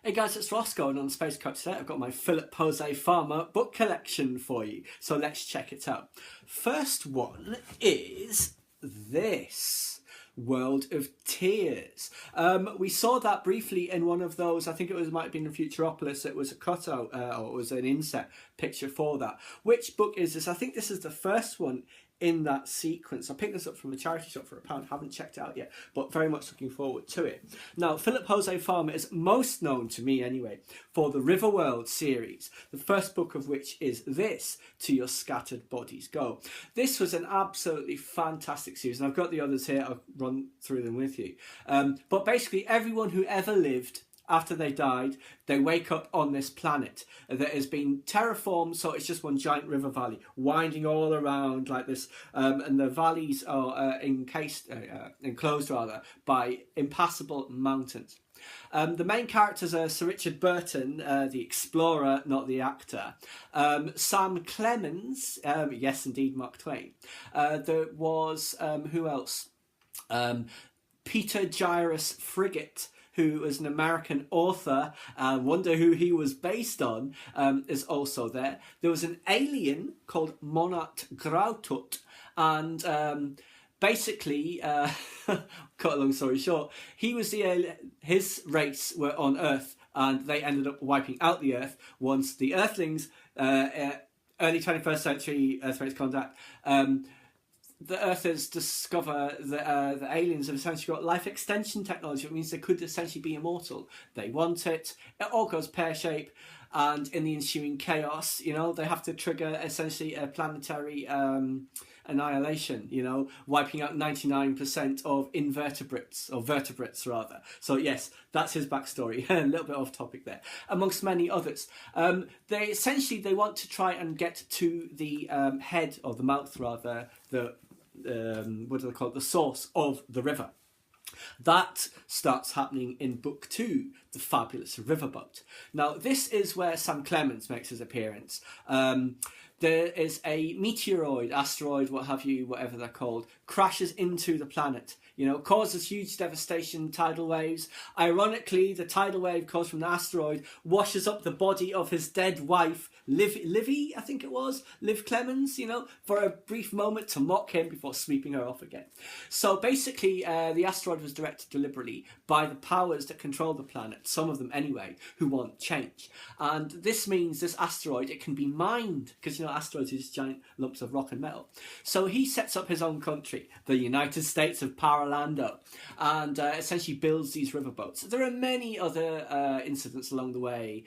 Hey guys, it's Roscoe, and on Space Coach today I've got my Philip Jose Farmer book collection for you. So let's check it out. First one is this. World of Tears. We saw that briefly in one of those, I think it might have been in Futuropolis, it was a cutout, or it was an inset picture for that. Which book is this? I think this is the first one in that sequence. I picked this up from a charity shop for £1, haven't checked it out yet, but very much looking forward to it. Now, Philip Jose Farmer is most known to me anyway for the Riverworld series, the first book of which is this, To Your Scattered Bodies Go. This was an absolutely fantastic series, and I've got the others here, I'll run through them with you. But basically everyone who ever lived after they died, they wake up on this planet that has been terraformed, so it's just one giant river valley winding all around like this, and the valleys are enclosed by impassable mountains. The main characters are Sir Richard Burton, the explorer, not the actor. Sam Clemens, yes indeed, Mark Twain. There was, who else? Peter Gyrus Frigate, who is an American author, and wonder who he was based on, is also there. There was an alien called Monat Grautut, and basically, cut a long story short, he was his race were on Earth, and they ended up wiping out the Earth once the Earthlings, early 21st century Earth race contact, the Earthers discover that the aliens have essentially got life extension technology. It means they could essentially be immortal. They want it. It all goes pear-shaped, and in the ensuing chaos, you know, they have to trigger essentially a planetary annihilation, you know, wiping out 99% of invertebrates, or vertebrates rather. So yes, that's his backstory. A little bit off topic there, amongst many others. They want to try and get to the head, or the mouth rather, what do they call it, the source of the river. That starts happening in book 2, The Fabulous Riverboat. Now, this is where Sam Clemens makes his appearance. There is a meteoroid, asteroid, what have you, whatever they're called, crashes into the planet, you know, causes huge devastation, tidal waves. Ironically, the tidal wave caused from the asteroid washes up the body of his dead wife, Livy, I think it was, Liv Clemens, you know, for a brief moment to mock him before sweeping her off again. So basically, the asteroid was directed deliberately by the powers that control the planet, some of them anyway, who want change. And this means this asteroid, it can be mined, because, you know, asteroids are just giant lumps of rock and metal. So he sets up his own country, the United States of Paralando, and essentially builds these riverboats. There are many other incidents along the way.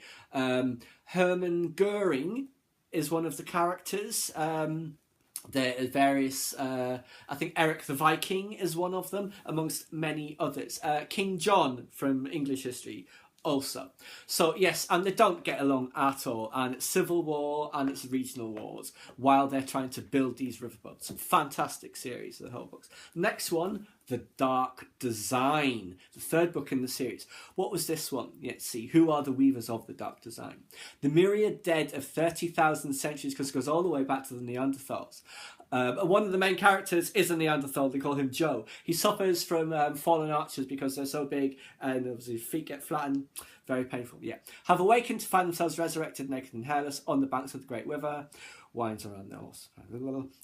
Hermann Goering is one of the characters. There are various, I think Eric the Viking is one of them, amongst many others. King John from English history also. So yes, and they don't get along at all, and it's civil war and it's regional wars while they're trying to build these riverboats. Fantastic series, the whole books. Next one, The Dark Design, the third book in the series. What was this one? Let's see. Who are the weavers of the Dark Design? The myriad dead of 30,000 centuries, because it goes all the way back to the Neanderthals. One of the main characters is a Neanderthal. They call him Joe. He suffers from fallen arches because they're so big and his feet get flattened. Very painful, yeah. Have awakened to find themselves resurrected, naked and hairless on the banks of the Great River. Winds around their horse.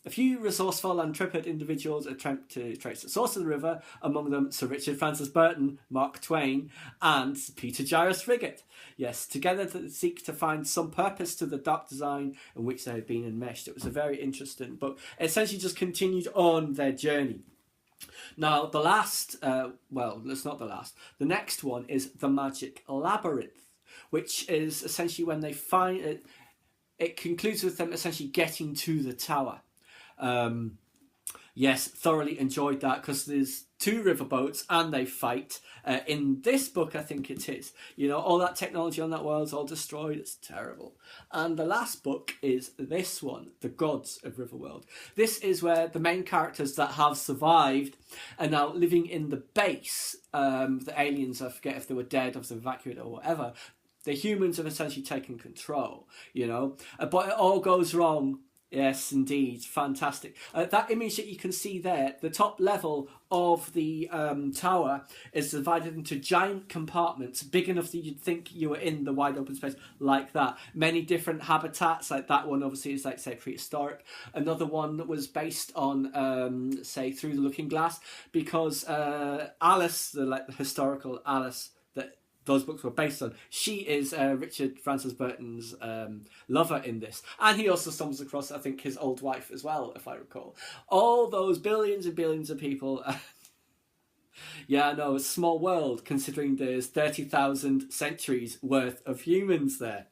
A few resourceful and intrepid individuals attempt to trace the source of the river, among them Sir Richard Francis Burton, Mark Twain, and Peter Gyrus Frigate. Yes, together they seek to find some purpose to the dark design in which they had been enmeshed. It was a very interesting book. It essentially just continued on their journey. Now, the last, well, it's not the last. The next one is The Magic Labyrinth, which is essentially when they find it. It concludes with them essentially getting to the tower. Yes, thoroughly enjoyed that because there's 2 riverboats and they fight. In this book, I think it is. You know, all that technology on that world's all destroyed. It's terrible. And the last book is this one, The Gods of Riverworld. This is where the main characters that have survived are now living in the base. The aliens, I forget if they were dead, if they were evacuated or whatever. The humans have essentially taken control, you know. But it all goes wrong Yes, indeed. Fantastic. That image that you can see there, the top level of the tower is divided into giant compartments, big enough that you'd think you were in the wide open space like that. Many different habitats, like that one obviously is like, say, prehistoric. Another one was based on, say, Through the Looking Glass, because Alice, the historical Alice, that those books were based on. She is Richard Francis Burton's lover in this. And he also stumbles across, I think, his old wife as well, if I recall. All those billions and billions of people. Yeah, no, it's a small world considering there's 30,000 centuries worth of humans there.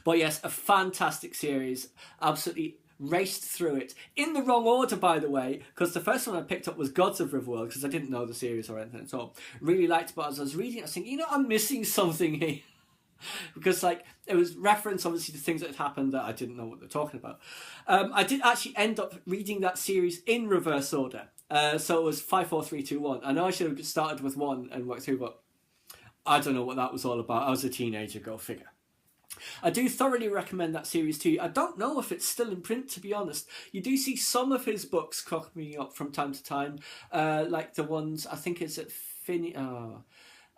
But yes, a fantastic series. Absolutely raced through it in the wrong order, by the way, because the first one I picked up was Gods of Riverworld, because I didn't know the series or anything at all. Really liked it, but as I was reading it, I was thinking, I'm missing something here. Because it was reference obviously to things that had happened that I didn't know what they're talking about. I did actually end up reading that series in reverse order. So it was 5, 4, 3, 2, 1. I know I should have started with 1 and worked through, but I don't know what that was all about. I was a teenager, go figure. I do thoroughly recommend that series to you. I don't know if it's still in print, to be honest. You do see some of his books cropping up from time to time, like the ones, I think it's at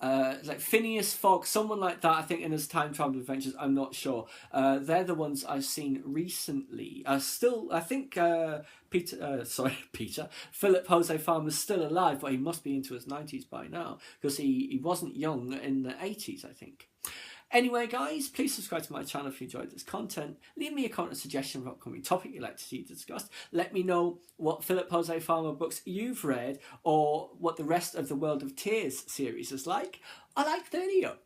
like Phineas Fogg, someone like that, I think, in his time travel adventures. I'm not sure. They're the ones I've seen recently. I think Philip Jose Farmer's still alive, but he must be into his 90s by now, because he wasn't young in the 80s, I think. Anyway, guys, please subscribe to my channel if you enjoyed this content. Leave me a comment or suggestion of an upcoming topic you'd like to see discussed. Let me know what Philip Jose Farmer books you've read, or what the rest of the World of Tears series is like. I like the video.